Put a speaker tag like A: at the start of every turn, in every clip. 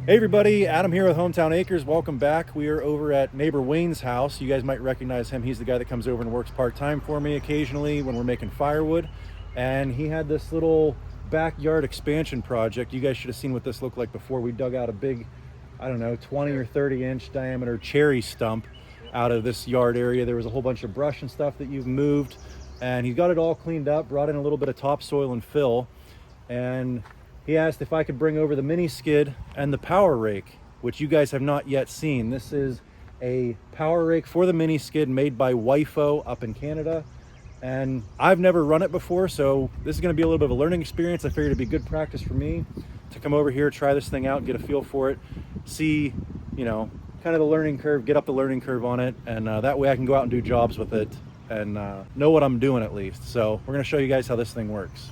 A: Hey everybody, Adam here with Hometown Acres. Welcome back. We are over at neighbor Wayne's house. You guys might recognize him. He's the guy that comes over and works part-time for me occasionally when we're making firewood. And he had this little backyard expansion project. You guys should have seen what this looked like before. We dug out a big, I don't know, 20 or 30 inch diameter cherry stump out of this yard area. There was a whole bunch of brush and stuff that you've moved. And he got it all cleaned up, brought in a little bit of topsoil and fill. And he asked if I could bring over the mini skid and the power rake, which you guys have not yet seen. This is a power rake for the mini skid made by WIFO up in Canada. And I've never run it before, so this is gonna be a little bit of a learning experience. I figured it'd be good practice for me to come over here, try this thing out, get a feel for it, see, you know, kind of the learning curve, get up the learning curve on it, and that way I can go out and do jobs with it and know what I'm doing at least. So we're gonna show you guys how this thing works.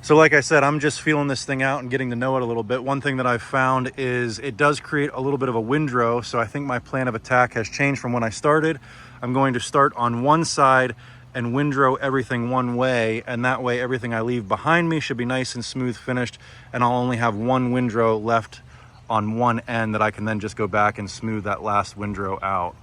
A: So like I said, I'm just feeling this thing out and getting to know it a little bit. One thing that I've found is it does create a little bit of a windrow. So I think my plan of attack has changed from when I started. I'm going to start on one side and windrow everything one way. And that way everything I leave behind me should be nice and smooth finished. And I'll only have one windrow left on one end that I can then just go back and smooth that last windrow out.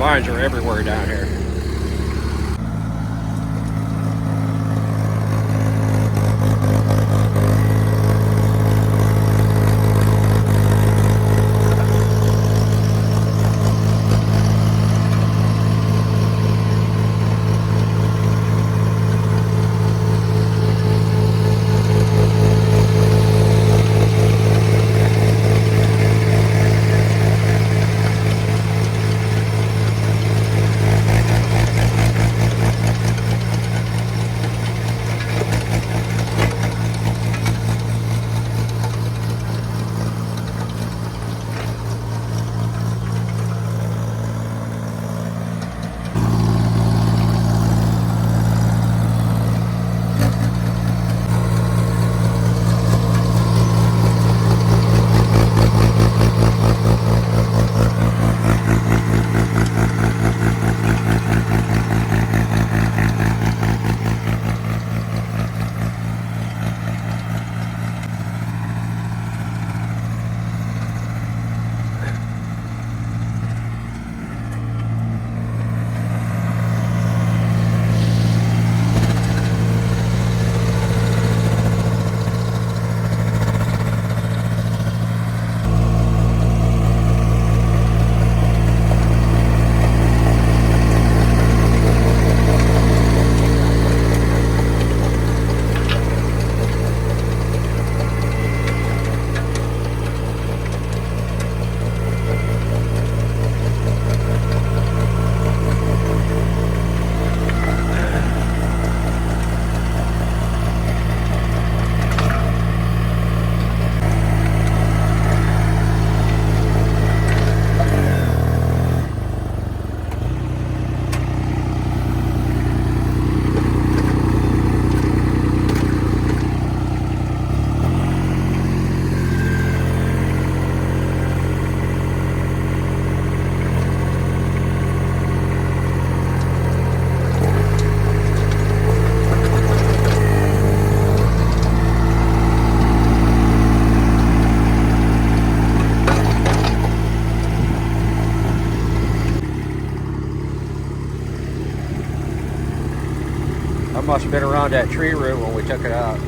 B: Vines are everywhere down here. I must have been around that tree root when we took it out.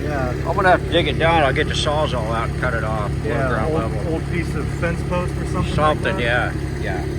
A: Yeah.
B: I'm gonna have to dig it down. I'll get the sawzall out and cut it off.
A: Yeah, old piece of fence post or something.
B: Something,
A: like that.
B: yeah.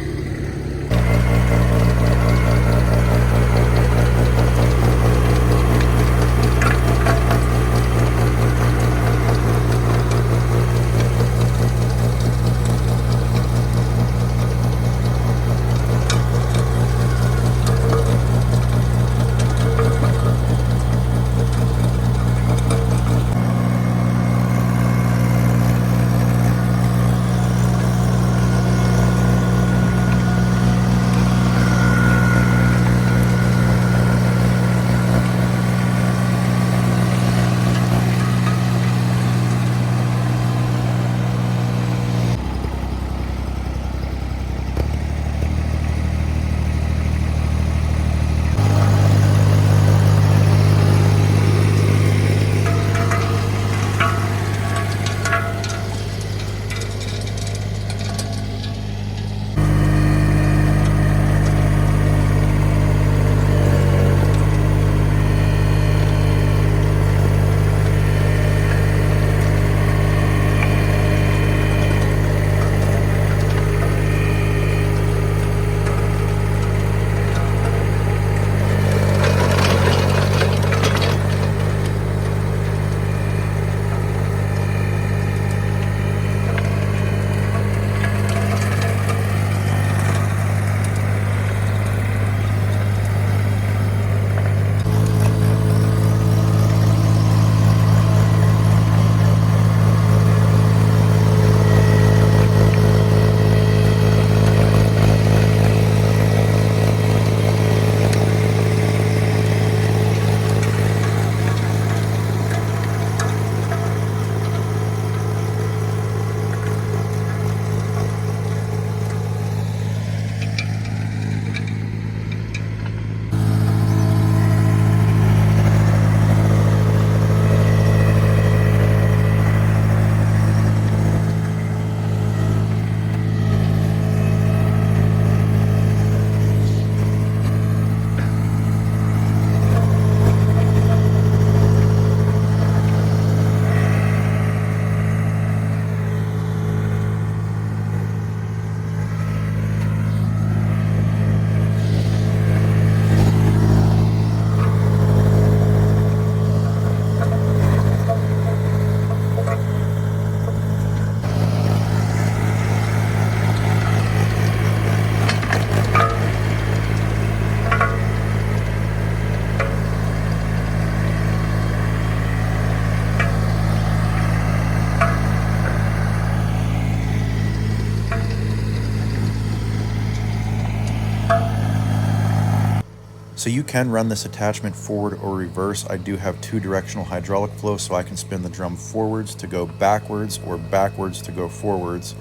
A: So you can run this attachment forward or reverse. I do have 2 directional hydraulic flow, so I can spin the drum forwards to go backwards or backwards to go forwards.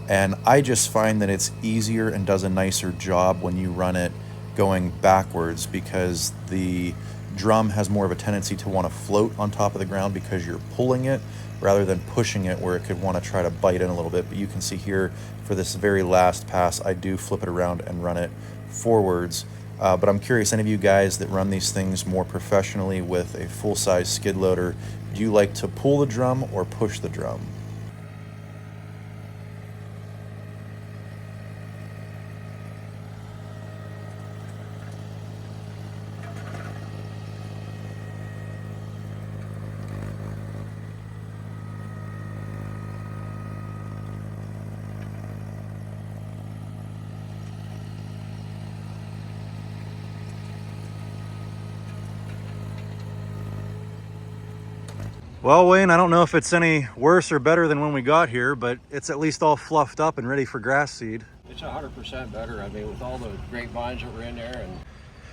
A: And I just find that it's easier and does a nicer job when you run it going backwards, because the drum has more of a tendency to want to float on top of the ground because you're pulling it rather than pushing it, where it could want to try to bite in a little bit. But you can see here for this very last pass, I do flip it around and run it forwards. But I'm curious, any of you guys that run these things more professionally with a full-size skid loader, do you like to pull the drum or push the drum? Well, Wayne, I don't know if it's any worse or better than when we got here, but it's at least all fluffed up and ready for grass seed.
B: It's 100% better. I mean, with all the grapevines that were in there, and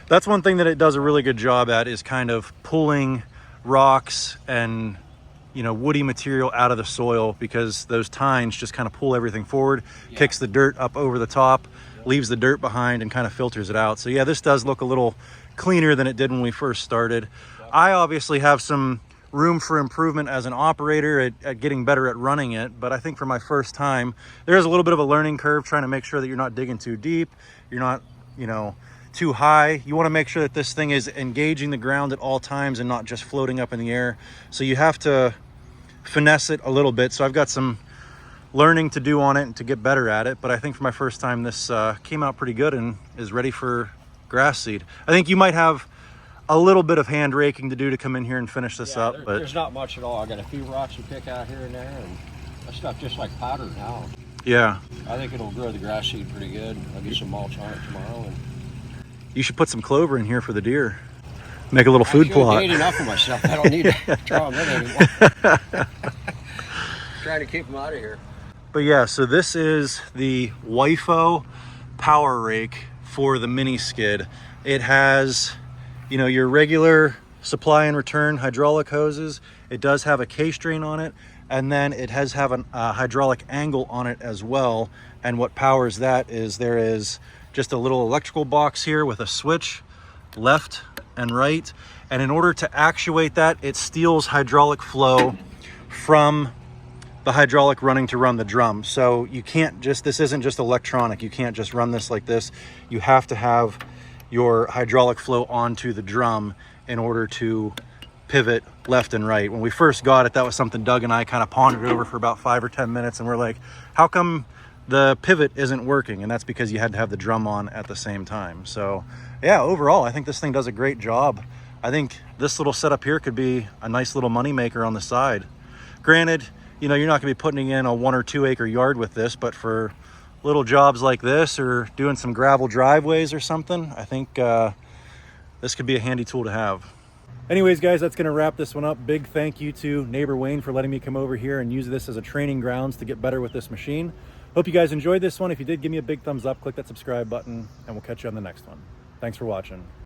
A: That's one thing that it does a really good job at, is kind of pulling rocks and, you know, woody material out of the soil, because those tines just kind of pull everything forward, kicks the dirt up over the top, leaves the dirt behind, and kind of filters it out. So yeah, this does look a little cleaner than it did when we first started. I obviously have some room for improvement as an operator at getting better at running it, but I think for my first time, there is a little bit of a learning curve, trying to make sure that you're not digging too deep, you're not, you know, too high. You want to make sure that this thing is engaging the ground at all times and not just floating up in the air. So you have to finesse it a little bit. So I've got some learning to do on it and to get better at it, but I think for my first time, this came out pretty good and is ready for grass seed. I think you might have a little bit of hand raking to do to come in here and finish this up, but
B: there's not much at all. I got a few rocks to pick out here and there, and that stuff just like powder now.
A: yeah,
B: I think it'll grow the grass seed pretty good. I'll get some mulch on it tomorrow, and
A: you should put some clover in here for the deer. Make a little food plot.
B: I ate enough of myself. I don't need to draw them in anymore. Trying to keep them out of here.
A: But yeah, so this is the WIFO power rake for the mini skid. It has, you know, your regular supply and return hydraulic hoses. It does have a K-string on it, and then it has have a hydraulic angle on it as well. And what powers that is there is just a little electrical box here with a switch, left and right. And in order to actuate that, it steals hydraulic flow from the hydraulic running to run the drum. So you can't just, this isn't just electronic. You can't just run this like this. You have to have your hydraulic flow onto the drum in order to pivot left and right. When we first got it, that was something Doug and I kind of pondered over for about 5 or 10 minutes, and we're like, how come the pivot isn't working? And that's because you had to have the drum on at the same time. So yeah, overall, I think this thing does a great job. I think this little setup here could be a nice little money maker on the side. Granted, you know, you're not gonna be putting in a 1 or 2 acre yard with this, but for little jobs like this, or doing some gravel driveways or something, I think this could be a handy tool to have. Anyways, guys, that's going to wrap this one up. Big thank you to neighbor Wayne for letting me come over here and use this as a training grounds to get better with this machine. Hope you guys enjoyed this one. If you did, give me a big thumbs up, click that subscribe button, and we'll catch you on the next one. Thanks for watching.